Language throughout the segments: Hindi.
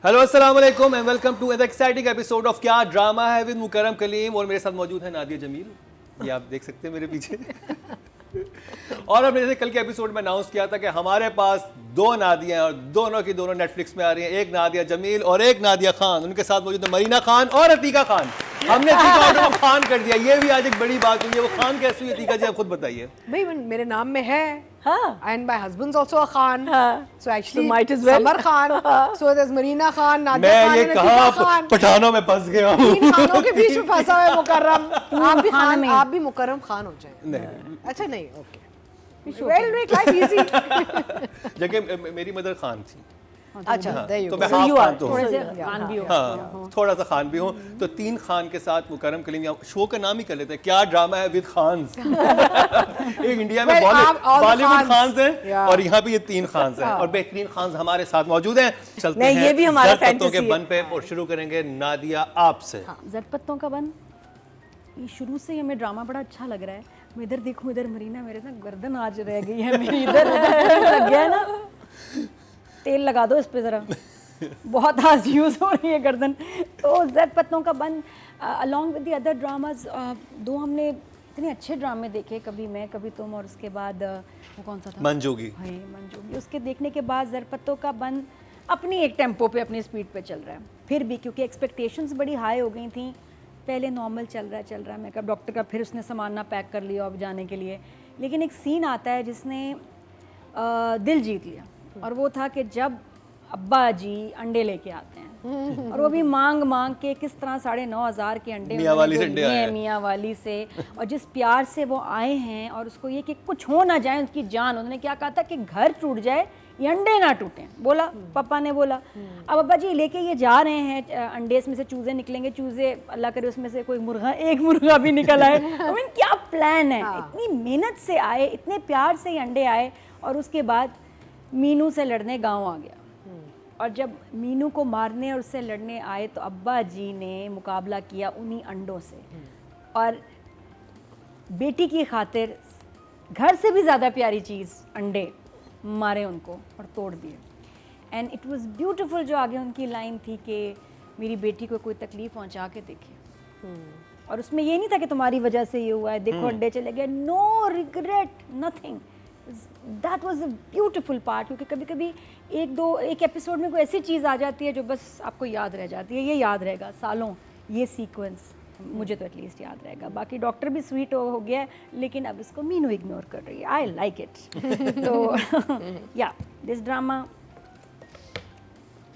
हेलो अस्सलाम वालेकुम and welcome to an exciting episode of Kya Drama Hai with Mukarram Kaleem. और मेरे साथ मौजूद है नादिया जमील, ये आप देख सकते हैं मेरे पीछे। और हमने जैसे कल के एपिसोड में अनाउंस किया था कि हमारे पास दो नादियां और दोनों की दोनों नेटफ्लिक्स में आ रही हैं, एक नादिया जमील और एक नादिया खान। उनके साथ मौजूद है मरीना खान और अतीका खान। हमने अतीका को खान कर दिया, ये भी आज एक बड़ी बात हुई है। वो खान कैसे हुई अतीका जी, आप खुद बताइए। भाई मेरे नाम में है, and my husband's also a Khan, so actually So might as well. Samar Khan, so there's Marina Khan, Nadia मैं Khan, ये and कहा Atika Khan. पठानों में फंस गया हूँ। तीन खानों के बीच में फंसा है मुकर्रम। आप भी मुकर्रम खान हो जाए। नहीं, अच्छा नहीं, okay. Well, make life easy. जबकि मेरी मदर खान थी। अच्छा, there you तो go. मैं हाफ खान तो हूँ। थोड़े से खान भी हो। हाँ, थोड़ा सा खान भी हूँ। तो तीन खान के साथ मुकरम कलीम, या शो का नाम ही कर लेते हैं क्या ड्रामा है विद खान। एक इंडिया में Well, all the Bollywood Khans. Khan हैं Yeah. और यहाँ पे ये तीन खान हैं और बेहतरीन खान हमारे साथ मौजूद हैं। चलते नहीं, हैं ये भी हमारा ज़र पत्तों के fantasy है। बन पे और शुरू करेंगे नादिया आपसे। ज़र पत्तों का बन, ये शुरू से ही हमें ड्रामा बड़ा अच्छा लग रहा है। मैं इधर देखूं, इधर मरीना, मेरे ना गर्दन आज रह गई है मेरी, इधर लग गया है ना। तेल लगा दो इस पे ज़रा, बहुत आज यूज़ हो रही है गर्दन। तो ज़र पत्तों का बन along with the other dramas, दो हमने इतने अच्छे ड्रामे देखे, कभी मैं कभी तुम, और उसके बाद वो कौन सा था, मंजूगी। हाँ, मंजूगी। उसके देखने के बाद ज़र पत्तों का बन अपनी एक टेम्पो पे, अपनी स्पीड पे चल रहा है। फिर भी क्योंकि एक्सपेक्टेशंस बड़ी हाई हो गई थी, पहले नॉर्मल चल रहा है, मैं कहा डॉक्टर का, फिर उसने सामान ना पैक कर लिया अब जाने के लिए। लेकिन एक सीन आता है जिसने दिल जीत लिया, और वो था कि जब अब्बा जी अंडे लेके आते हैं और वो भी मांग मांग के किस तरह 9,500 के अंडे मियाँ वाली उन्होंने से अंडे जो लिए आए हैं हैं। मियाँ वाली से, और जिस प्यार से वो आए हैं, और उसको ये कि कुछ हो ना जाए उनकी जान। उन्होंने क्या कहा था कि घर टूट जाए, ये अंडे ना टूटें, बोला पापा ने बोला। अब अब्बा जी लेके ये जा रहे हैं, अंडे इसमें से चूजे निकलेंगे, चूजे अल्लाह करे उसमें से कोई मुर्गा, एक मुर्गा भी निकल आए। I mean, क्या प्लान है, इतनी मेहनत से आए, इतने प्यार से ये अंडे आए, और उसके बाद मीनू से लड़ने गाँव आ गया। और जब मीनू को मारने और उससे लड़ने आए तो अब्बा जी ने मुकाबला किया उन्हीं अंडों से, और बेटी की खातिर घर से भी ज़्यादा प्यारी चीज़ अंडे मारे उनको और तोड़ दिए। And it was beautiful. जो आगे उनकी लाइन थी कि मेरी बेटी को कोई तकलीफ़ पहुंचा के देखे, और उसमें ये नहीं था कि तुम्हारी वजह से ये हुआ है, देखो अंडे चले गए, no regret, nothing. That was a beautiful part. क्योंकि कभी कभी एक एपिसोड में कोई ऐसी चीज़ आ जाती है जो बस आपको याद रह जाती है, ये याद रहेगा सालों, ये सीक्वेंस मुझे तो एटलीस्ट याद रहेगा। बाकी डॉक्टर भी स्वीट हो गया है, लेकिन अब इसको मीनू इग्नोर कर रही है। I like it. तो या this drama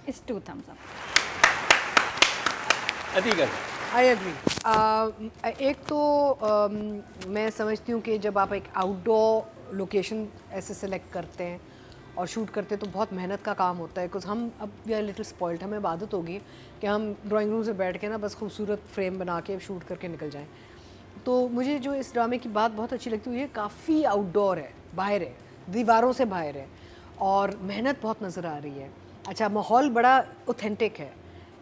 is 2 thumbs up। Atiqa I agree. एक तो मैं समझती हूँ कि जब आप एक आउटडोर लोकेशन ऐसे सेलेक्ट करते हैं और शूट करते हैं तो बहुत मेहनत का काम होता है। बिकॉज हम अब वी आर लिटिल स्पॉइल्ड, हमें आदत होगी कि हम ड्राइंग रूम से बैठ के ना बस खूबसूरत फ्रेम बना के शूट करके निकल जाएं। तो मुझे जो इस ड्रामे की बात बहुत अच्छी लगती है, ये काफ़ी आउटडोर है, बाहर है, दीवारों से बाहर है, और मेहनत बहुत नज़र आ रही है। अच्छा, माहौल बड़ा ऑथेंटिक है,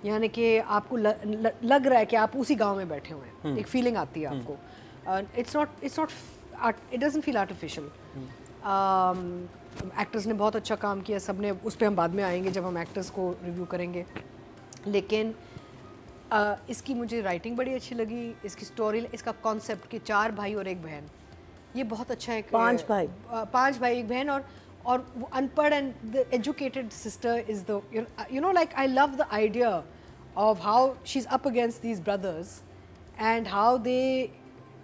यानी कि आपको लग रहा है कि आप उसी गांव में बैठे हुए हैं, एक फीलिंग आती है आपको। It doesn't feel artificial. Actors ने बहुत अच्छा काम किया, सब ने, उस पर हम बाद में आएंगे जब हम एक्टर्स को रिव्यू करेंगे। लेकिन इसकी मुझे राइटिंग बड़ी अच्छी लगी, इसकी स्टोरी, इसका कॉन्सेप्ट कि 4 भाई और 1 बहन, ये बहुत अच्छा है। 5 भाई, 5 भाई 1 बहन, और वो अनपढ़ and the educated sister is the, you know, like I love the idea of how she's up against these brothers and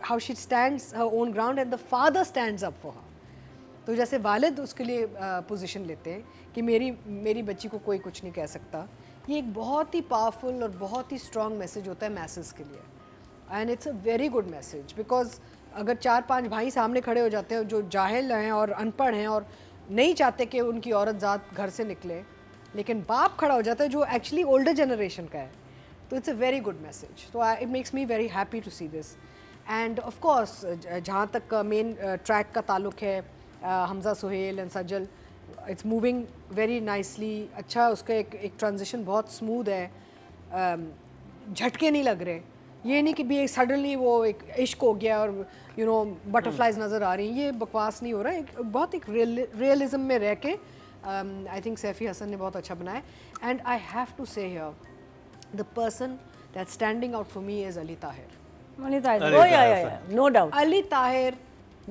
how she stands her own ground and the father stands up for her. तो जैसे वालिद उसके लिए पोजीशन लेते हैं कि मेरी बच्ची को कोई कुछ नहीं कह सकता, ये एक बहुत ही पावरफुल और बहुत ही स्ट्रॉन्ग मैसेज होता है मैसेज के लिए। And it's a very good message, because अगर 4-5 भाई सामने खड़े हो जाते हैं जो जाहिल हैं और अनपढ़ हैं और नहीं चाहते कि उनकी औरत ज़ात घर से निकले, लेकिन बाप खड़ा हो जाता है जो एक्चुअली ओल्डर जनरेशन का है, तो it's a very good message. तो it makes me very happy to see this. And of course जहाँ तक मेन ट्रैक का ताल्लुक है, Hamza Sohail and Sajal, it's moving very nicely. अच्छा, उसका एक ट्रांजिशन बहुत स्मूथ है, झटके नहीं लग रहे, ये नहीं कि भी सडनली वो एक इश्क हो गया और बटरफ्लाइज नज़र आ रही हैं, ये बकवास नहीं हो रहा है। बहुत एक रियलिज्म में रह के आई थिंक सैफी हसन ने बहुत अच्छा बनाया. एंड आई हैव टू से here the person that standing out for me is Ali Tahir. Oh yeah, no doubt. Ali Tahir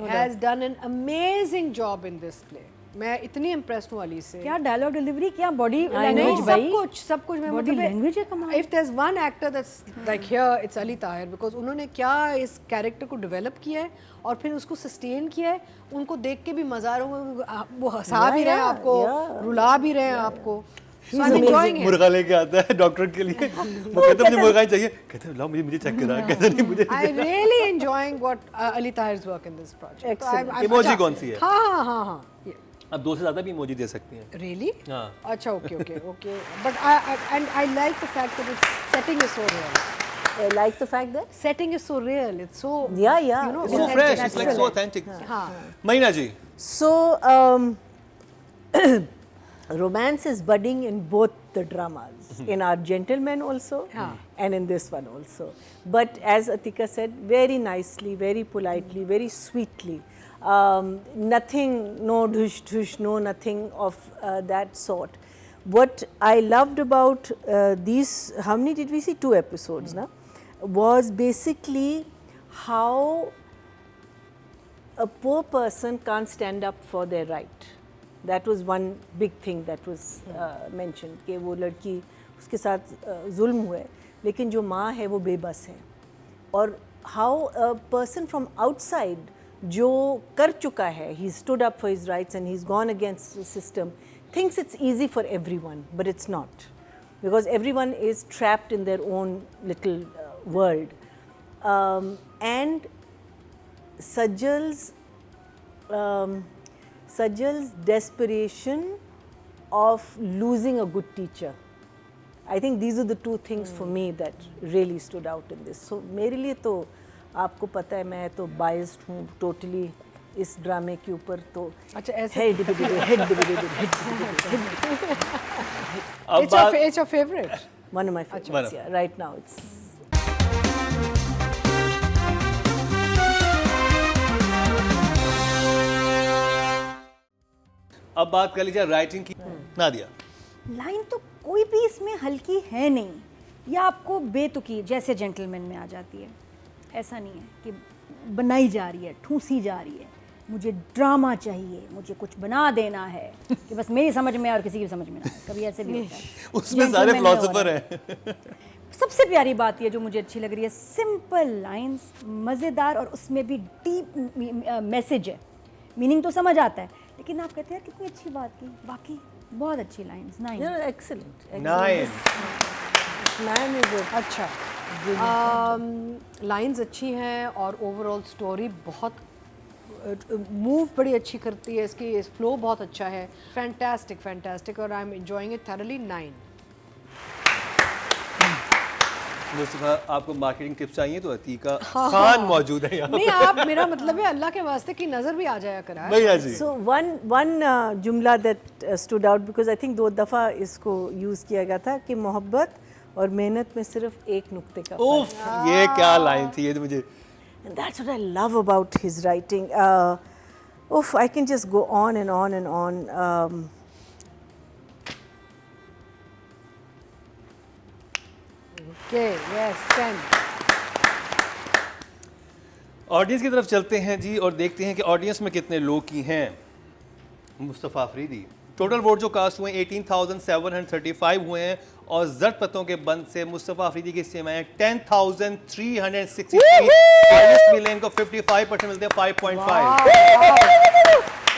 has done an amazing job in this play. मैं इतनी इम्प्रेस्ड हूँ अली से. क्या डायलॉग डिलीवरी, क्या बॉडी नहीं, लैंग्वेज भाई, सब कुछ मैं बॉडी लैंग्वेज है कमाल. If there's one actor that's like here, it's Ali Tahir because उन्होंने क्या इस कैरेक्टर को डेवलप किया है और फिर उसको सस्टेन किया है. उनको देख के भी मजा आ रहा है, वो हंसा भी रहे हैं आपको, रुला भी रहे हैं आपको. So I'm enjoying it. मुर्गा लेके आता है डॉक्टर के लिए, वो कहते हैं मुझे मुर्गा ही चाहिए, कहते हैं लाओ मुझे चेक करा, कहते नहीं मुझे. I'm really enjoying what Ali Tahir's work in this project. Excellent. Emoji कौन सी है? हाँ. अब 2 से ज़्यादा भी इमोजी दे सकती हैं. Really? हाँ. अच्छा, okay. But I like the fact that its setting is so real. I like the fact that Setting is so real. It's so Yeah. You know, So fresh, it's like so authentic. हाँ. महीना जी. So romance is budding in both the dramas, in Our Gentlemen also, and in this one also. But as Atika said, very nicely, very politely, very sweetly. Nothing, no dhush, no nothing of that sort. What I loved about these, how many did we see? 2 episodes, na? Was basically how a poor person can't stand up for their right. That was one big thing that was mentioned कि वो लड़की उसके साथ जुल्म हुए, लेकिन जो माँ है वो बेबस है. और how a person from outside जो कर चुका है, he stood up for his rights and he's gone against the system, thinks it's easy for everyone, but it's not, because everyone is trapped in their own little world. And Sajjal's desperation of losing a good teacher. I think these are the 2 things for me that really stood out in this. So मेरे लिए तो आपको पता है मैं तो biased हूँ totally इस ड्रामे के ऊपर तो. अच्छा, ऐसे head. It's your favorite. One of my favorites. Yeah, right now it's. अब बात कर लीजिए राइटिंग की. नादिया. लाइन तो कोई भी इसमें हल्की है नहीं, या आपको बेतुकी जैसे जेंटलमैन में आ जाती है. ऐसा नहीं है कि बनाई जा रही है, ठूसी जा रही है. मुझे ड्रामा चाहिए, मुझे कुछ बना देना है कि बस मेरी समझ में और किसी की समझ में ना आए. कभी ऐसे भी होता है. उसमें सारे फिलोसोफर हैं. सबसे प्यारी बात ये जो मुझे अच्छी लग रही है, सिंपल लाइंस, मज़ेदार, और उसमें भी डीप मैसेज है. मीनिंग तो समझ आता है, लेकिन आप कहते हैं यार कितनी अच्छी बात की. बाकी बहुत अच्छी lines. 9. No, excellent. 9. 9 is it. अच्छा. लाइंस अच्छी हैं और ओवरऑल स्टोरी बहुत मूव बड़ी अच्छी करती है इसकी. इस फ्लो बहुत अच्छा है. फैंटास्टिक और I am enjoying it thoroughly. 9. Mustafa, आपको मार्केटिंग टिप्स चाहिए तो अतीका खान मौजूद है यहाँ. नहीं, आप, मेरा मतलब है अल्लाह के वास्ते की नज़र भी आ जाया करा. भैया जी. So one जुमला that stood out because I think 2 दफ़ा इसको यूज़ किया गया था कि मोहब्बत और मेहनत में सिर्फ एक नुक्ते का फर्क. उफ, ये क्या लाइन थी ये तो मुझे. And that's what I love about his writing. I can just go on and on and on. Okay, yes, 10. Audience की तरफ चलते हैं जी और देखते हैं कि ऑडियंस में कितने लोग की हैं. मुस्तफ़ा अफरीदी. टोटल वोट जो कास्ट हुए 18,735 हुए हैं और जर्द पत्तों के बंद से मुस्तफ़ा अफरीदी की सीमाएं 10,363. हाईएस्ट मिले इनको 55% मिलते हैं 5.5.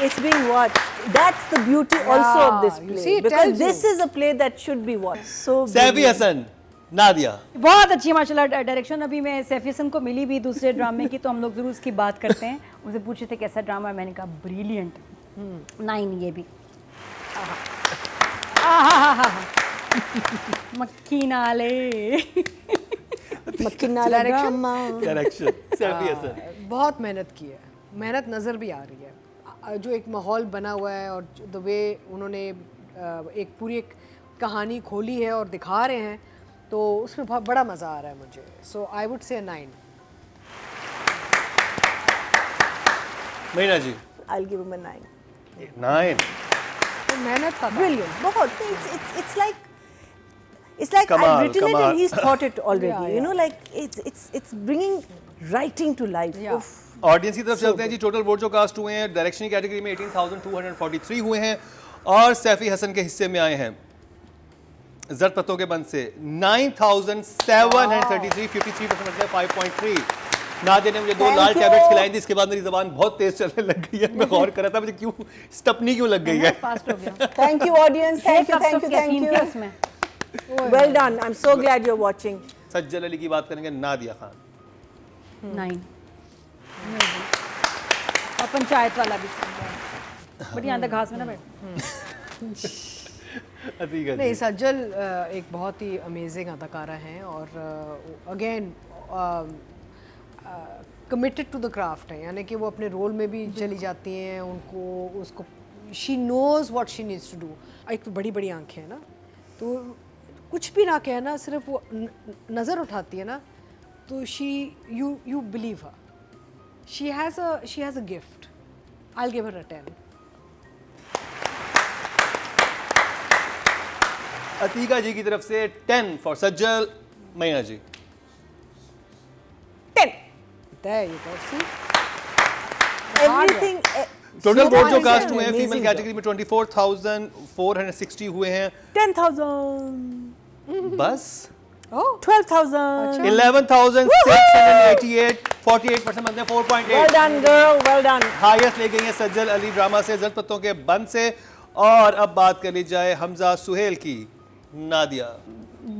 It's being watched. That's the beauty also of this you play. see, it because tells this you. is a play that should be watched. So Saifi brilliant. Hasan. Nadia. बहुत अच्छी माशाल्लाह डायरेक्शन. अभी मैं सैफी हसन को मिली भी दूसरे ड्रामे की, तो हम लोग ज़रूर उसकी बात करते हैं. मुझे पूछे थे कैसा ड्रामा है, मैंने कहा ब्रिलियंट. 9 ये भी. मक्खी नाले. मक्खी नाला ड्रामा. डायरेक्शन सैफी हसन. बहुत मेहनत की है. मेहनत नज़र भी आ रही है. जो एक माहौल बना हुआ है और द वे उन्होंने एक पूरी एक कहानी खोली है और दिखा रहे हैं, तो उसमें बहुत बड़ा मज़ा आ रहा है मुझे. सो I would say 9. Meena ji. I'll give him a 9. 9. मेहनत का था। Brilliant, बहुत. It's like Kamal, I've written it Kamal. and he's thought it already. Yeah, You know, yeah. like it's bringing writing to life. Yeah. Oof. Audience की तरफ चलते हैं जी। टोटल वोट जो कास्ट हुए हैं डायरेक्शन की कैटेगरी में 18,243 हुए हैं और सैफी हसन के हिस्से में आए हैं जरद पत्तों के बंद से 9,733, 53% मतलब 5.3। नादिया ने मुझे 2 लाल Thank you. टैबलेट्स खिलाई थी, इसके बाद मेरी जबान बहुत तेज चलने लग गई है। मैं गौर कर रहा था मुझे क्यों स्टपनी क्यों लग गई है। फास्ट हो गया। Thank you, audience. Thank you, thank you, thank caffeine थे you. उसमें। Well done. I'm so glad you're watching. सज्जल अली की बात करेंगे, नादिया खान। 9 और पंचायत वाला भी बट यहाँ तक घास में ना बैठ। अतीका नहीं, जी। सज्जल एक बहुत ही अमेजिंग अदाकारा हैं और again committed to the craft है, यानी कि वो अपने रोल में भी चली जाती हैं, उनको उसको she knows what she needs to do. एक तो बड़ी बड़ी आंखें हैं ना, तो कुछ भी ना कहे ना, सिर्फ वो नज़र उठाती है ना, तो you believe her. She has a gift. I'll give her a 10. Atika जी की तरफ से 10 फॉर सज्जल। मैना जी 10. There you go. See? Everything. Total she vote जो does कास्ट an हुए हैं फीमेल amazing कैटेगरी में 24,460 हुए हैं। job. 10,000. बस Oh, 12,000. 11,688, 48% मतलब 4.8। Well done, girl. Well done. Highest ले गई है सज्जल अली ड्रामा से, जरद पत्तों के बंद से। और अब बात कर ली जाए हमजा सुहेल की। Nadia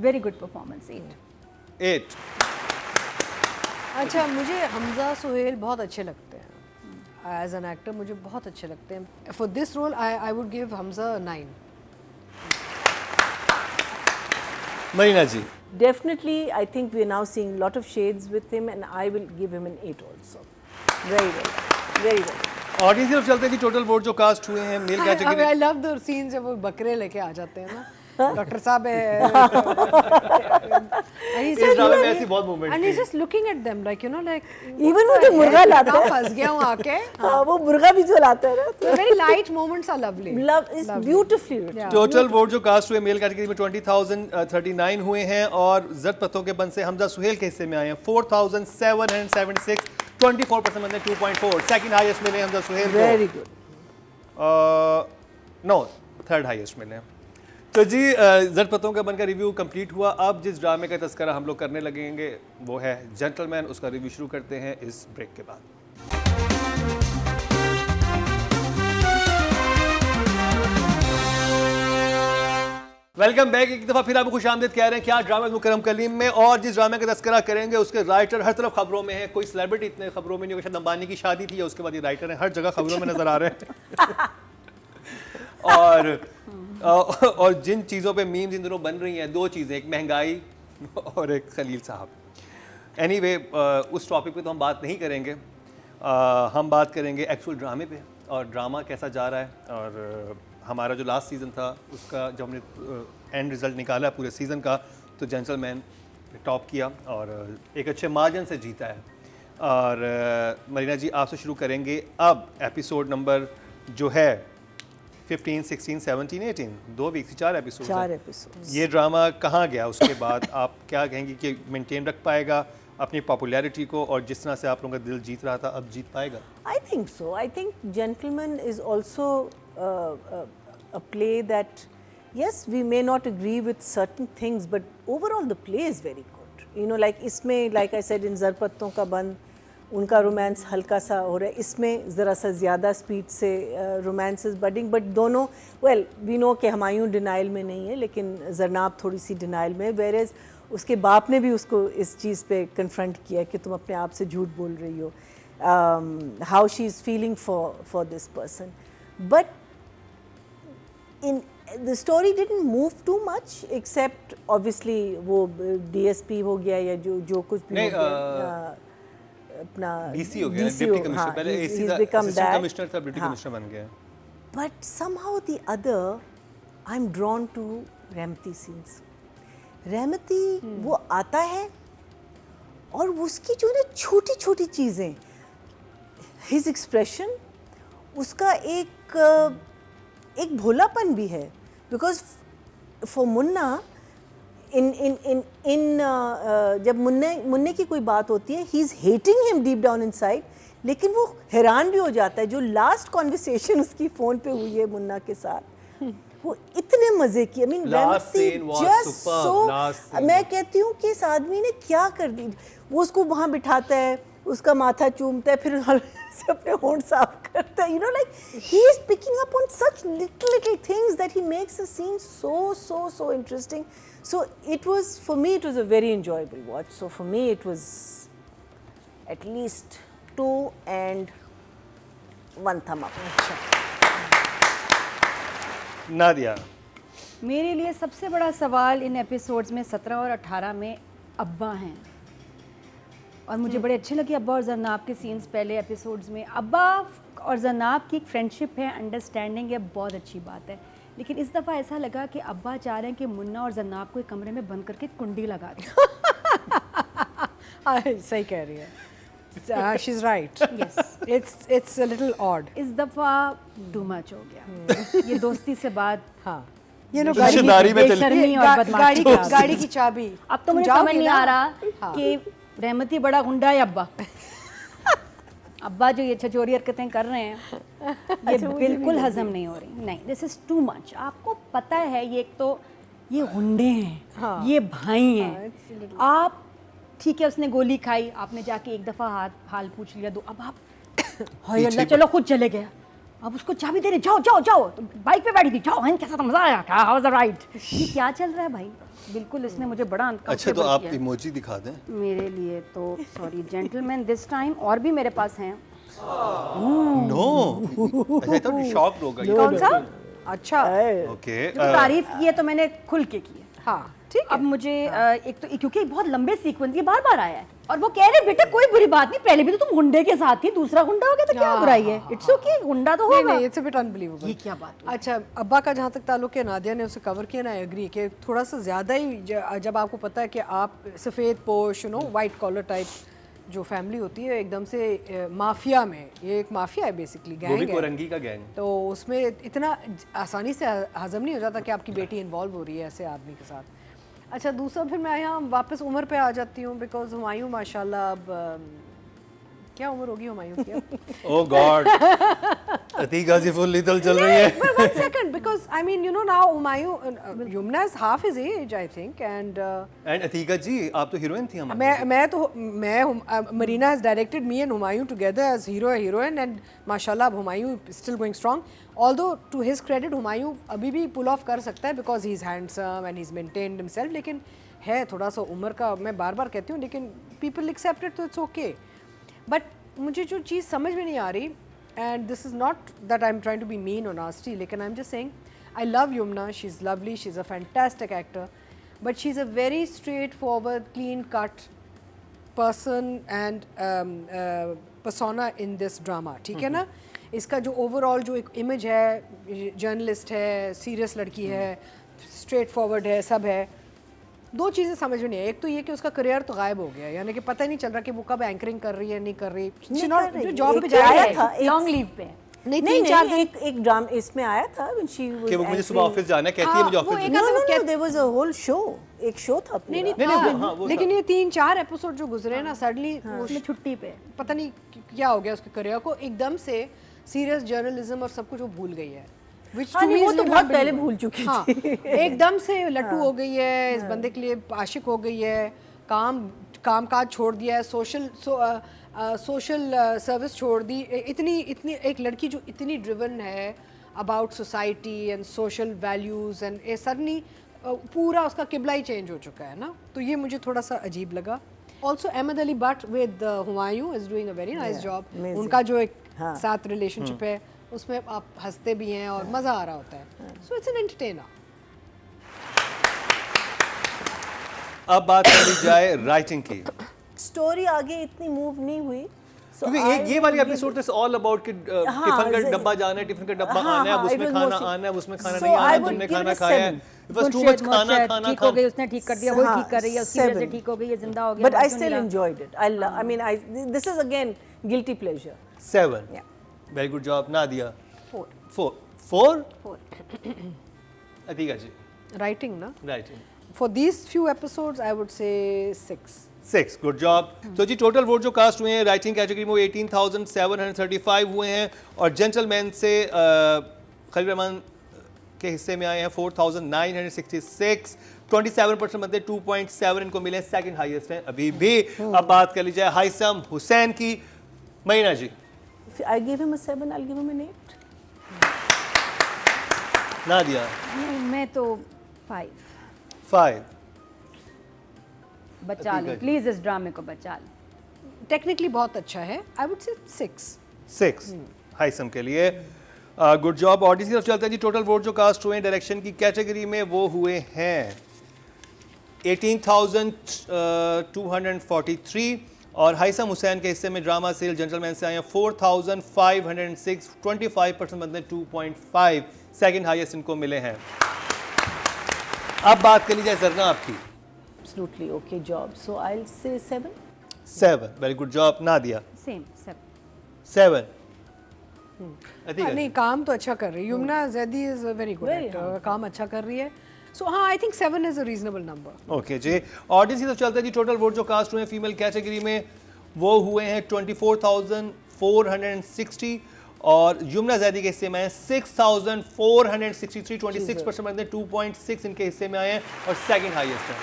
very good performance 8। अच्छा, मुझे हमजा सुहेल बहुत अच्छे लगते हैं एज एन एक्टर, मुझे बहुत अच्छे लगते हैं। For this role I would give Hamza 9. Marina ji Definitely, I think we are now seeing a lot of shades with him, and I will give him an 8 also. Very well. Very well. Audience की तरफ चलते हैं जी। टोटल वोट जो कास्ट हुए हैं male category I love the scene जब वो बकरे लेके आ जाते हैं ना, डॉक्टर साहब है इस ड्रामे में ऐसी बहुत मूवमेंट and थी। he's just looking at them like, you know, like Even वो जो मुर्गा लाता कहाँ है, फंस गया हूँ आके। हाँ, वो मुर्गा भी जो लाता है ना, The very light moments are lovely. love is beautifully written. Yeah. Total vote जो कास्ट हुए मेल कैटेगरी में 20,039 हुए हैं और जरद पत्तों के बंद से हमजा सुहेल के हिस्से में आए हैं 4,776, 24% मतलब 2.4। सेकंड हाईएस्ट मिले हमजा सुहेल को। Very good. No third highest मिले। तो जी जरद पत्तों का बन का रिव्यू कंप्लीट हुआ। अब जिस ड्रामे का तस्करा हम लोग करने लगेंगे वो है जेंटलमैन। उसका रिव्यू शुरू करते हैं इस ब्रेक के बाद। Welcome back. एक दफ़ा फिर आपको खुशामदीद कह रहे हैं क्या ड्रामा मुकरम कलीम में। और जिस ड्रामे का तस्करा करेंगे उसके राइटर हर तरफ खबरों में है। कोई सेलिब्रिटी इतने खबरों में नहीं, शायद अंबानी की शादी थी या उसके बाद ये राइटर हैं, हर जगह खबरों में नजर आ रहे हैं। और जिन चीज़ों पे मीम्स इन दिनों बन रही हैं, 2 चीज़ें, एक महंगाई और एक खलील साहब। एनीवे उस टॉपिक पे तो हम बात नहीं करेंगे। हम बात करेंगे एक्चुअल ड्रामे पे और ड्रामा कैसा जा रहा है। और हमारा जो लास्ट सीज़न था उसका जब हमने एंड रिज़ल्ट निकाला पूरे सीज़न का, तो जेंटलमैन टॉप किया और एक अच्छे मार्जिन से जीता है। और मरीना जी आपसे शुरू करेंगे। अब एपिसोड नंबर जो है 15, 16, 17, 18 2 वीक से 4 एपिसोड। 4 episodes. ये ड्रामा कहाँ गया उसके बाद? आप क्या कहेंगे कि मेंटेन रख पाएगा अपनी पॉपुलैरिटी को और जिस तरह से आप लोगों का दिल जीत रहा था अब जीत पाएगा? I think so. I think Gentleman is also a play that, yes, we may not agree with certain things, but overall the play is very good. You know, like इसमें, like I said, in ज़र पत्तों का बंद, उनका रोमांस हल्का सा हो रहा है, इसमें ज़रा सा ज़्यादा स्पीड से रोमांस इज बडिंग। बट दोनों, वेल वी नो कि हुमायूं डिनाइल में नहीं है, लेकिन ज़रनाब थोड़ी सी डिनाइल में, वेरेज उसके बाप ने भी उसको इस चीज़ पे कन्फ्रंट किया कि तुम अपने आप से झूठ बोल रही हो, how she is feeling for this person. But in the story didn't move too much, except obviously वो DSP हो गया या जो कुछ भी नहीं, हो गया, अपना डीसी हो गया, DCO, डिप्टी कमिश्नर। हाँ, पहले he's एसी था, become असिस्टेंट that. कमिश्नर था, डिप्टी हाँ. कमिश्नर बन गया। But somehow the other, I'm drawn to रहमती scenes. रहमती वो आता है और उसकी जो ना छोटी छोटी चीज़ें, his expression, उसका एक भोलापन भी है, बिकॉज फॉर मुन्ना जब मुन्ने की कोई बात होती है, he is hating him deep down inside, लेकिन वो हैरान भी हो जाता है। जो लास्ट कॉन्वर्सेशन उसकी फोन पे हुई है मुन्ना के साथ, वो इतने मजे की, आई मीन जस्ट सो, मैं कहती हूँ कि इस आदमी ने क्या कर दी। वो उसको वहाँ बिठाता है, उसका माथा चूमता है, फिर से अपने होंठ साफ करता है, you know, like he is picking up on such little things that he makes the scene so interesting. So it was, for me it was a very enjoyable watch. So for me it was at least 2 and 1 thumb up. Nadia, मेरे लिए सबसे बड़ा सवाल इन एपिसोड्स में 17 और 18 में अब्बा हैं, और मुझे बड़े अच्छे लगे अब्बा और जरनाब के सीन्स पहले एपिसोड्स में। अब्बा और जरनाब की एक फ्रेंडशिप है, अंडरस्टैंडिंग है, बहुत अच्छी बात है। लेकिन इस दफ़ा ऐसा लगा कि अब्बा चाह रहे हैं कि मुन्ना और जरनाब को एक कमरे में बंद करके कुंडी लगा दें। सही कह रही है, she is right. Yes, it's a little odd. इस दफ़ा टू मच हो गया। ये दोस्ती से बाद, हाँ, ये लो रिश्तेदारी में चल- बेशर्मी और बदमाशी का। गाड़ी की चाबी। अब तो मुझे समझ नहीं आ रहा कि रहमती बड़ा गुंडा है अब्बा। अब्बा जो ये छचोरी हरकतें कर रहे हैं, ये बिल्कुल हजम नहीं हो रही। नहीं, दिस इज टू मच। आपको पता है ये एक तो ये गुंडे हैं, ये भाई हैं। आप ठीक है, उसने गोली खाई, आपने जाके एक दफ़ा हाल पूछ लिया, दो, अब आप हाय अल्लाह, चलो खुद चले गया, अब उसको चाबी दे रहे, जाओ जाओ जाओ, तो बाइक पे बैठी थी, जाओ, कैसा मजा आया, हाउ वाज द राइड। ये क्या चल रहा है भाई? बिल्कुल, इसने मुझे बड़ा अच्छा, तो आप इमोजी दिखा दें मेरे लिए तो। सॉरी जेंटलमैन, दिस टाइम और भी मेरे पास हैं। नो, आई थॉट शॉक्ड होगा। कौन सा? अच्छा, ओके, जो तारीफ की है तो मैंने खुल के की है। हाँ ठीक है। अब मुझे एक तो क्योंकि बहुत लंबे सीक्वेंस ये बार बार आया है, और वो कह रहे बेटा कोई बुरी बात नहीं, पहले भी तो तुम गुंडे के साथ थी, दूसरा गुंडा हो गया तो क्या बुराई है? इट्स ओके, गुंडा तो होगा। नहीं, इट्स अ बिट अनबिलीवेबल। ये क्या बात हुई? अच्छा, अब्बा का जहाँ तक ताल्लुक है, नादिया ने उसे कवर किया ना, आई एग्री कि थोड़ा सा ज़्यादा ही जब आपको पता है कि आप सफ़ेद पोश, you know, white collar type जो फैमिली होती है, एकदम से माफिया में, ये एक माफिया है बेसिकली, गैंग है, कोरंगी का गैंग। तो उसमें इतना आसानी से हजम नहीं हो जाता कि आपकी बेटी इन्वॉल्व हो रही है ऐसे आदमी के साथ। अच्छा, दूसरा फिर मैं यहाँ वापस उम्र पे आ जाती हूँ, बिकॉज हुमायूं माशाल्लाह अब क्या उम्र होगी हुमायूं की अब? ओह गॉड, अतीका जी फुल लीथल चल रही है। But 1 second, because I mean, you know, now Humayun, Yumna is half his age, I think, and Atika जी, आप तो हीरोइन थी हमारी। Marina has directed me and Humayun together as hero and heroine, and mashallah, Humayun is still going strong. Although to his credit, Humayun अभी भी pull off कर सकता है because he's handsome and he's maintained himself, लेकिन है थोड़ा सा उम्र का, मैं बार बार कहती हूँ, लेकिन people accept it, तो it's okay. But मुझे जो चीज़ समझ में नहीं आ रही, and this is not that I'm trying to be mean or nasty, लेकिन I'm just saying I love Yumna, she's lovely, she's a fantastic actor, but she's a very straightforward, clean cut person and persona in this drama, ठीक है ना? इसका जो ओवरऑल जो एक इमेज है, जर्नलिस्ट है, सीरियस लड़की है, स्ट्रेट फॉरवर्ड है, सब है, दो चीज़ें समझ में नहीं है। एक तो ये कि उसका करियर तो गायब हो गया, यानी कि पता ही नहीं चल रहा कि वो कब एंकरिंग कर रही है, नहीं कर रही, जो जॉब पे आया जाया था, लॉन्ग लीव पे। नहीं, एक ड्रामा इसमें आया था, when she was कि वो मुझे सुबह anchoring. ऑफिस जाना है, कहती है मुझे ऑफिस जाना है। No, there was a whole show, एक शो था पूरा। नहीं, लेकिन ये 3-4 एपिसोड जो गुजरे ना, सडनली उसमें छुट्टी पे पता नहीं क्या हो गया उसके करियर को, एकदम से सीरियस जर्नलिज्म और सब कुछ वो भूल गई है। Which to me वो is तो really बहुत पहले unbelievable. भूल चुकी हाँ, एकदम से लट्टू हो गई है, इस बंदे के लिए आशिक हो गई है, काम काज छोड़ दिया है, सोशल सर्विस छोड़ दी। इतनी एक लड़की जो इतनी ड्रिवन है about society and social values and A suddenly पूरा उसका किबला ही चेंज हो चुका है ना, तो ये मुझे थोड़ा सा अजीब लगा। Also Ahmed Ali but with Humayun is doing a very nice job. उनका जो एक साथ रिलेशनशिप है उसमें आप हंसते भी हैं और मज़ा आ रहा होता है, सो इट्स एन एंटरटेनर। अब बात करी जाए राइटिंग की, स्टोरी आगे इतनी मूव नहीं हुई, क्योंकि ये वाली एपिसोड इज ऑल अबाउट कि टिफिन का डब्बा जाना है, टिफिन का डब्बा आना है, अब उसमें खाना आना है, उसमें खाना नहीं आना, तुमने खाना खाया है, इट वाज टू मच खाना ठीक हो गई, उसने ठीक कर दिया, वो ठीक कर रही है, उसकी वजह से ठीक हो गई, ये जिंदा हो गया। But I still enjoyed it. I mean, this is again guilty pleasure. 7 very good job Nadia. 4 4 4 Atiqa ji Writing, na? Writing For these few episodes, I would say 6. 6 good job. तो जी टोटल वोट जो कास्ट हुए हैं राइटिंग कैटेगरी में वो 18,735 हुए हैं और जेंटलमैन से खलील रहमान के हिस्से में आए हैं 4,966 27% बनते 2.7 इनको मिले, सेकंड हाईएस्ट हैं अभी भी। अब बात कर ली जाए हाइसम हुसैन की। महीना जी I gave him a 7, I'll give him an 8. ना दिया नहीं, मैं तो 5 5 बचा ठीक लो है। प्लीज, इस ड्रामे को बचा लो। Technically बहुत अच्छा है. I would say 6. 6 हाइसम के लिए गुड जॉब। ऑडियंस की तरफ चलते हैं जी। टोटल वोट जो कास्ट हुए हैं डायरेक्शन की कैटेगरी में वो हुए हैं 18,243 और हाइसम हुसैन के हिस्से में ड्रामा सीरियल जेंटलमैन से आए हैं 4,506 25% बनते 2.5 सेकंड हाईएस्ट इनको मिले हैं। अब बात कर ली जाए जरना आपकी। Absolutely okay job. So I'll say 7. 7 very good job. ना दिया सेम 7 हाँ, नहीं काम तो अच्छा कर रही है. Yumna Zaidi is a very good actor. काम अच्छा कर रही है. सो हाँ, I think 7 is a reasonable number. Okay जी। ऑडियंस की तरफ चलते हैं जी। टोटल वोट जो कास्ट हुए हैं फीमेल कैटेगरी में वो हुए हैं 24,460 और युमना जैदी के हिस्से में आए 6,463 26% बनते 2.6 इनके हिस्से में आए हैं और सेकंड हाईएस्ट है।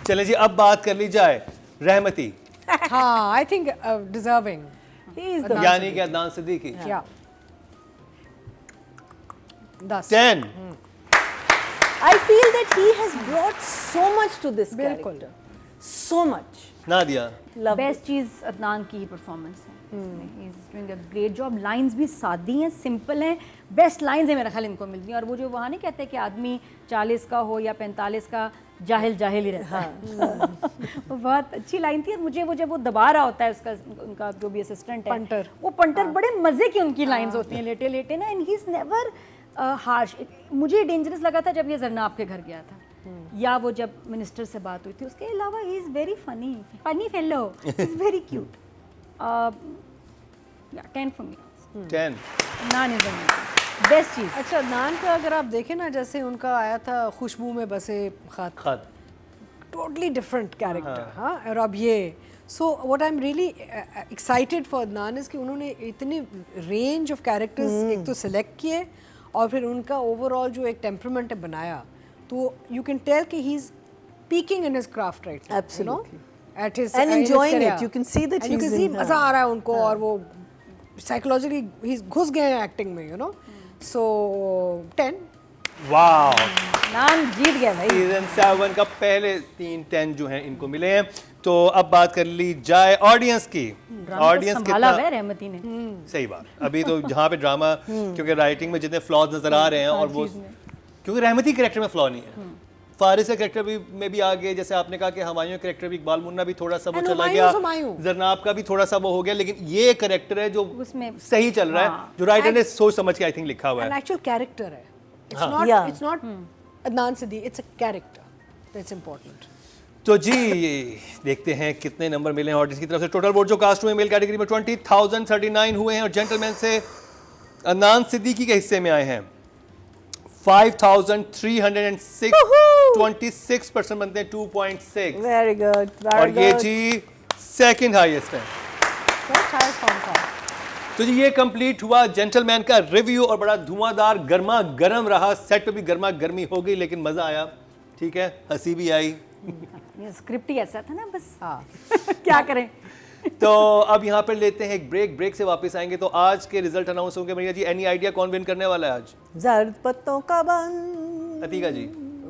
चले जी अब बात कर ली जाए रहमती हाँ, I think deserving. He is the यानी कि अदनान सिद्दीकी। या 10. 10 I feel that he has brought so much to this बिल्कुल. character. So much. ना दिया Love बेस्ट चीज अदनान की ही परफॉर्मेंस है. He is doing a great job. Lines भी सादी हैं, सिंपल हैं, बेस्ट लाइंस है मेरा ख्याल इनको मिलती हैं. और वो जो वहाँ नहीं कहते कि आदमी 40 का हो या 45 का जाहिल जाहिल ही रहता है. वो बहुत अच्छी लाइन थी. और मुझे वो जब वो दबा रहा होता है उसका उनका जो भी असिस्टेंट है पंटर. वो पंटर बड़े मजे की उनकी लाइंस होती हैं लेटे लेटे ना. And he is never harsh. मुझे डेंजरस लगा था जब ये जरनाब के घर गया था या वो जब मिनिस्टर से बात हुई थी. उसके अलावा he is very funny fellow. Is very cute. 10 for me. 10 naan is best चीज. अच्छा, नान का अगर आप देखें ना, जैसे उनका आया था खुशबू में बसे खत, खत टोटली डिफरेंट कैरेक्टर. हाँ, और अब ये so what I am really excited for Adnan is कि उन्होंने इतने रेंज ऑफ कैरेक्टर्स एक तो सिलेक्ट किए और फिर उनका ओवरऑल जो एक टेम्परामेंट है बनाया. तो यू कैन टेल कि he is peeking in his craft right. Absolutely. At his And enjoying it. You can see that and you he's can see in- मजा आ रहा है उनको. और वो साइकोलॉजिकली ही घुस गए हैं एक्टिंग में, यू नो. सो 10. वाओ। नान जीत गया भाई. सीजन 7 का पहले 3-10 जो हैं इनको मिले हैं. तो अब बात कर ली जाए ऑडियंस की. ऑडियंस संभाला कितना है रहमती ने. सही बात. अभी तो जहाँ पे ड्रामा क्योंकि राइटिंग में जितने फ्लॉज नजर आ रहे हैं और वो क्योंकि रहमती कैरेक्टर में फ्लॉ नहीं है. फारिस का कैरेक्टर में भी आ गए. जैसे आपने कहा कि हुमायूं कैरेक्टर भी, इकबाल मुन्ना भी थोड़ा सा वो And चला हुमायूं गया. is हुमायूं. जरनाब का भी थोड़ा सा वो हो गया. लेकिन ये कैरेक्टर है जो उसमें- सही चल रहा है, जो राइटर ने सोच समझ के आई थिंक लिखा हुआ एन है. एक्चुअल कैरेक्टर है. Yeah. It's not Adnan Siddiqui. It's a character. That's important. तो जी देखते हैं कितने नंबर मिले हैं ऑडियंस की तरफ से. टोटल वोट जो कास्ट हुए मेल कैटेगरी में 20,039 हुए हैं और जेंटलमैन से अदनान सिद्दीकी के हिस्से में आए हैं 5,306 26% बनते हैं 2.6 Very good. और Very ये good. जी सेकंड हाईएस्ट है. फर्स्ट हाईएस्ट कौन था? तो जी ये कंप्लीट हुआ जेंटलमैन का रिव्यू और बड़ा धुआंधार गर्मा गर्म रहा. सेट पे भी गर्मा गर्मी हो गई लेकिन मजा आया. ठीक है, हंसी भी आई. ये स्क्रिप्ट ही ऐसा था ना बस. हाँ. क्या करें. तो अब यहाँ पर लेते हैं एक ब्रेक से वापस आएंगे. तो आज के रिजल्ट अनाउंस होंगे. भैया जी एनी आइडिया कौन विन करने वाला है आज? जर्द पत्तों का बन. अतीका जी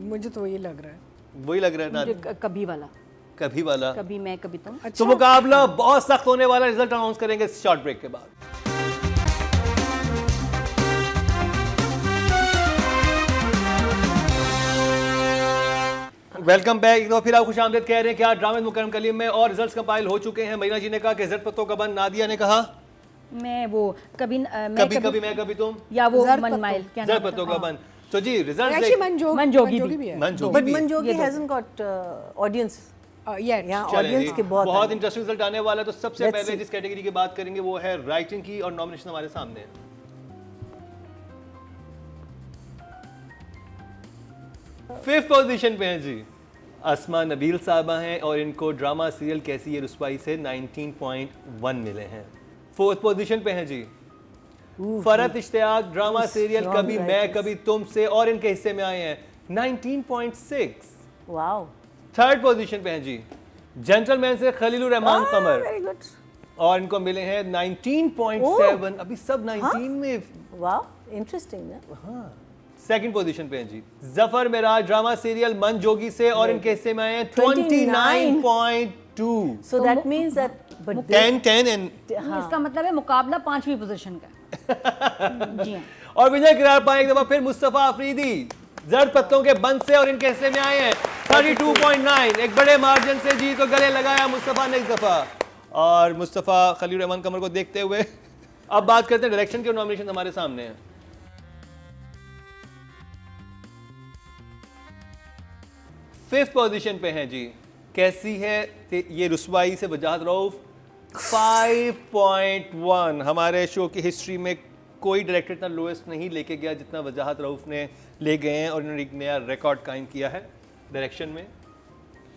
मुझे तो ये लग रहा है. वही लग रहा है मुझे ना. कभी वाला. कभी वाला. कभी मैं कभी तुम. तो मुकाबला बहुत सख्त होने वाला. रिजल्ट अनाउंस करेंगे शॉर्ट ब्रेक के बाद. Welcome back. तो फिर आप खुश आमदीद कह रहे हैं क्या ड्रामे मुकरम कलीम में और रिजल्ट्स कंपाइल हो चुके हैं. मरीना जी ने कहा कि ज़र्द पत्तों का बन. नादिया ने कहा मैं वो कभी कभी कभी मैं कभी तुम. या वो ज़र्द मन पत्तों। माइल क्या ज़र्द नाम पत्तों था? का बन. तो जी रिजल्ट एक्चुअली मनजोगी भी। भी है. मनजोगी But भी. Manjogi hasn't got audience. Yet. यहाँ चलें audience जी, के बहुत बहुत हैं. इंटरेस्टिंग रिजल्ट आने वाला है. तो सबसे Let's पहले see. जिस कैटेगरी की बात करेंगे वो है राइटिंग की और नॉमिनेशन हमारे सामने है. 5th पोजीशन पे हैं जी अस्मा नबील साहबा हैं और इनको ड्रामा सीरियल कैसी ये रुस्वाई से 19.1 मिले हैं। 4th पोजीशन पे हैं जी Farhat Ishtiaq, drama serial strong कभी मैं writers. कभी तुमसे और इनके हिस्से में आए हैं 19.6। वाओ, 3rd पोजीशन पे हैं जी जेंटलमैन से खलीलुर रहमान कमर वेरी गुड, और इनको मिले हैं 19.7। अभी सब 19 में। वाओ, इंटरेस्टिंग ना। सेकंड पोजीशन पे हैं जी जफर मिराज, ड्रामा सीरियल मन जोगी से और इनके हिस्से में आए हैं 29.2। So that means that, but 10 and इसका मतलब है मुकाबला 5वीं पोजीशन का है। जी हाँ। और विजय करार पाए एक दफा फिर मुस्तफा अफरीदी जर्द पत्तों के बंद से और इनके हिस्से में आए हैं 32.9। एक बड़े मार्जिन से जी तो गले लगाया मुस्तफा ने एक दफा। और मुस्तफा खलील रहमान कमर को देखते हुए अब बात करते हैं डायरेक्शन के नॉमिनेशन हमारे सामने हैं। फिफ्थ पोजीशन पे हैं जी कैसी है ये रुस्वाई से वजाहत रऊफ 5.1। हमारे शो की हिस्ट्री में कोई डायरेक्टर इतना लोएस्ट नहीं लेके गया जितना वजाहत रऊफ ने ले गए हैं और इन्होंने एक नया रिकॉर्ड कायम किया है डायरेक्शन में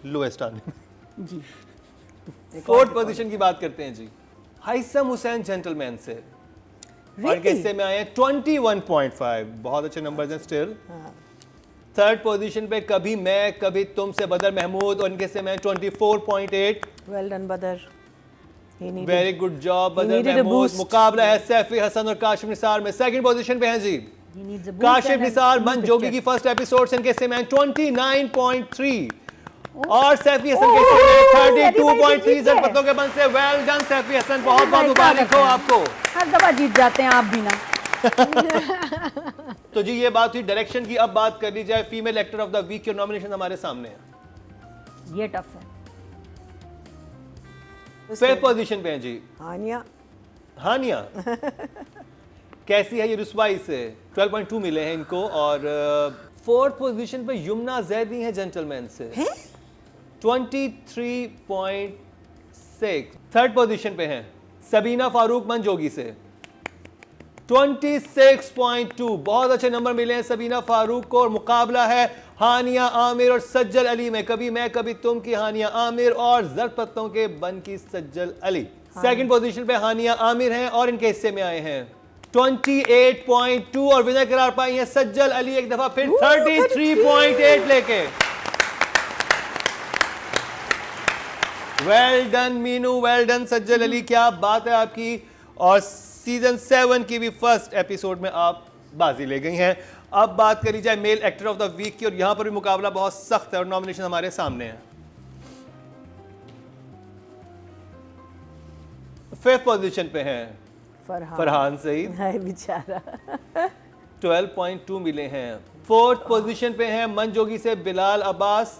लोएस्ट आने में। जी 4th पोजीशन की बात करते हैं जी हैसम हुसैन जेंटलमैन से और किससे में आए हैं 21.5। बहुत अच्छे नंबर्स हैं स्टिल। 3rd पोजीशन पे कभी मैं कभी तुम से बदर महमूद और इनके से मैं 24.8। well done, Badr. He needed. Very good job बदर needed a महमूद। boost. मुकाबला है सैफी हसन और काशिफ निसार में। 2nd पोजीशन पे हैं जी he needs a boost Kashif and a Nisar new मन जोगी picture. की फर्स्ट एपिसोड इनके से मैं 29.3 और सैफी हसन के से मैं 32.3। जर पत्तों के बंद से वेल डन सैफी हसन, बहुत बहुत मुबारक हो आपको। हर दफा जीत जाते हैं आप भी ना। तो जी ये बात हुई डायरेक्शन की। अब बात कर ली जाए female actor of the week के नॉमिनेशन हमारे सामने है। ये टफ है। 5th पोजीशन पे हैं जी हानिया, हानिया। कैसी है ये रुस्वाई से 12.2 मिले हैं इनको। और 4th पोजीशन पे यमुना जैदी हैं जेंटलमैन से 23.6। 3rd पोजीशन पे हैं सबीना फारूक मन जोगी से 26.2। बहुत अच्छे नंबर मिले हैं सबीना फारूक को। और मुकाबला है हानिया आमिर और सज्जल अली में। कभी मैं कभी तुम की हानिया आमिर और जर्द पत्तों के बन की सज्जल अली। 2nd पोजीशन पे हानिया आमिर हैं और इनके हिस्से में आए हैं 28.2 और विनय करार पाई हैं सज्जल अली एक दफा फिर 33.8 लेके। Well done Meenu, well done सज्जल अली, क्या बात है आपकी। और सीजन 7 की भी फर्स्ट एपिसोड में आप बाजी ले गई हैं। अब बात करी जाए male actor of the week की और यहां पर भी मुकाबला बहुत सख्त है और नॉमिनेशन हमारे सामने है। 5th पोजीशन पे हैं फरहान सईद, हाय बेचारा। 12.2 मिले हैं। 4th पोजीशन पे हैं मंजोगी से बिलाल अब्बास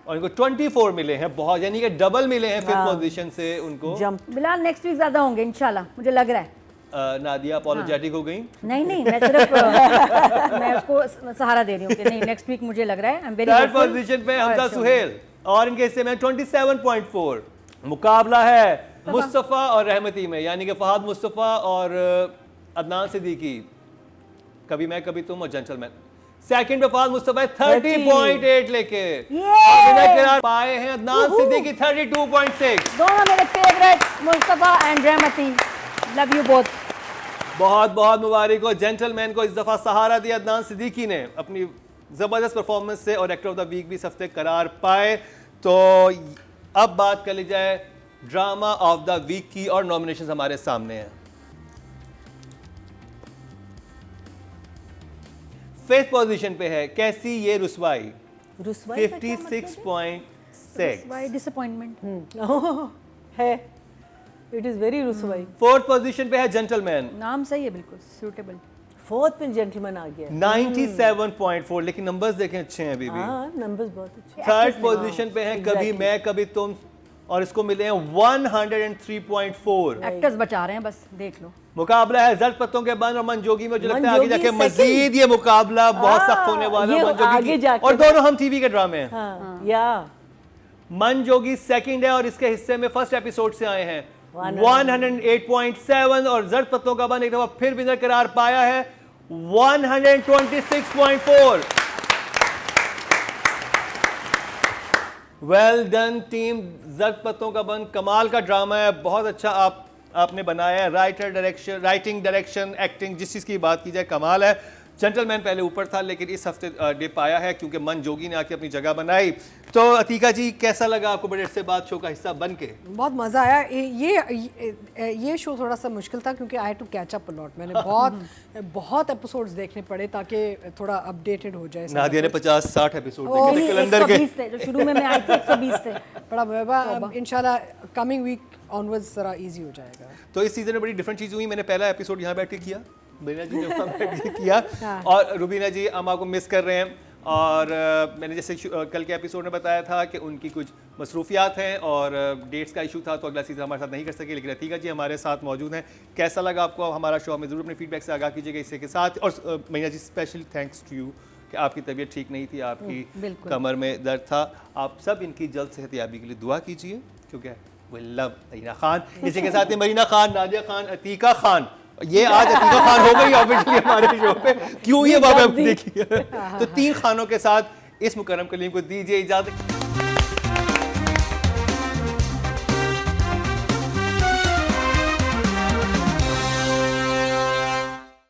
और इनको 24 मिले हैं। बहुत यानी कि डबल मिले हैं 5th पोजीशन से उनको। जंप, बिलाल नेक्स्ट वीक ज्यादा होंगे इंशाल्लाह, मुझे लग रहा है। नादिया अपोलोजेटिक हो गई। नहीं नहीं, मैं सिर्फ मैं उसको सहारा दे रही हूँ कि नहीं, नेक्स्ट वीक मुझे लग रहा है। I am very 3rd position पे हमजा सुहेल और इनके हिस्से में 27.4। मुकाबला है मुस्तफ़ा और रहमती में, यानी कि फहाद मुस्तफ़ा और अदनान सिद्दीकी। कभी मैं कभी तुम और जेंटलमैन। 2nd पे फहाद मुस्तफ़ा 30.8 लेके। और विनय करार पाए हैं अदनान सिद्दीकी 32.6। दोनों मेरे favourite Mustafa and Rehmati, love you both. बहुत बहुत मुबारक हो। जेंटलमैन को इस दफा सहारा दिया अदनान सिद्दीकी ने अपनी जबरदस्त परफॉर्मेंस से और एक्टर ऑफ द वीक भी इस हफ्ते करार पाए। तो अब बात कर ली जाए ड्रामा ऑफ द वीक की और नॉमिनेशंस हमारे सामने हैं। 5th पोजीशन पे है कैसी ये रुस्वाई रुस्वाई का क्या 56.6। By disappointment. मतलब है? It is very ruswai. 4th position पे है जेंटलमैन नाम सही है, बिल्कुल सूटेबल। 4th पे जेंटलमैन आ गया। 97.4, लेकिन नंबर्स देखें अच्छे हैं अभी भी। हाँ, नंबर्स बहुत अच्छे। 3rd पोजीशन पे है कभी मैं कभी तुम और इसको मिले हैं 103.4। एक्टर्स बचा रहे हैं, बस देख लो। मुकाबला है जर्द पत्तों के बन और मनजोगी में। जो लगता है आगे मनजोगी जाके second। मजीद ये मुकाबला बहुत सख्त होने वाला ये है मनजोगी आगे की। जाके और दोनों हम टीवी के ड्रामे हैं। हाँ, या मनजोगी 2nd है और इसके हिस्से में फर्स्ट एपिसोड से आए हैं 108.7 और जर्द पत्तों का बन एक दफा फिर विनर करार पाया है 126.4। वेल डन टीम, जर्द पत्तों का बन कमाल का ड्रामा है, बहुत अच्छा आपने बनाया है। राइटिंग, डायरेक्शन, एक्टिंग, जिस चीज़ की बात की जाए कमाल है। जेंटलमैन पहले ऊपर था लेकिन इस हफ्ते डिप आया है क्योंकि मन जोगी ने आके अपनी जगह बनाई। तो अतीका जी कैसा लगा आपको बड़े से बात शो का हिस्सा बन के? बहुत मज़ा आया। ये शो थोड़ा सा मुश्किल था क्योंकि आई टू कैच अप अलॉट। मैंने बहुत एपिसोड्स देखने पड़े ताकि थोड़ा अपडेटेड हो जाए। नादिया ने 50-60 एपिसोड ओ, देखे थे कैलेंडर के। 120 थे जो शुरू में मैं आई थी, 120 थे। बड़ा इंशाल्लाह कमिंग वीक ऑनवर्ड्स जरा इजी हो जाएगा। तो इस सीजन में बड़ी डिफरेंट चीज़ हुई। मैंने पहला एपिसोड यहाँ बैठ के किया, बीना जी ने वहाँ बैठ के किया, और रुबीना जी अम्मा को मिस कर रहे हैं। और मैंने जैसे कल के एपिसोड में बताया था कि उनकी कुछ मसरूफियात हैं और डेट्स का इशू था तो अगला सीज़न हमारे साथ नहीं कर सके, लेकिन अतीका जी हमारे साथ मौजूद हैं। कैसा लगा आपको हमारा शो? हमें ज़रूर अपने फीडबैक से आगाह कीजिएगा इसी के साथ। और Meena ji special thanks to you कि आपकी तबीयत ठीक नहीं थी, आपकी कमर में दर्द था। आप सब इनकी जल्द सेहतयाबी के लिए दुआ कीजिए क्योंकि वी लव मरीना खान। इसी के साथ ही मरीना खान, नादिया खान, अतीका खान, ये आज अतीका खान हो गई ऑब्वियसली हमारे शो पे, क्यों ये बात देखिए। तो 3 खानों के साथ इस मुकर्रम कलीम को दीजिए इजाजत।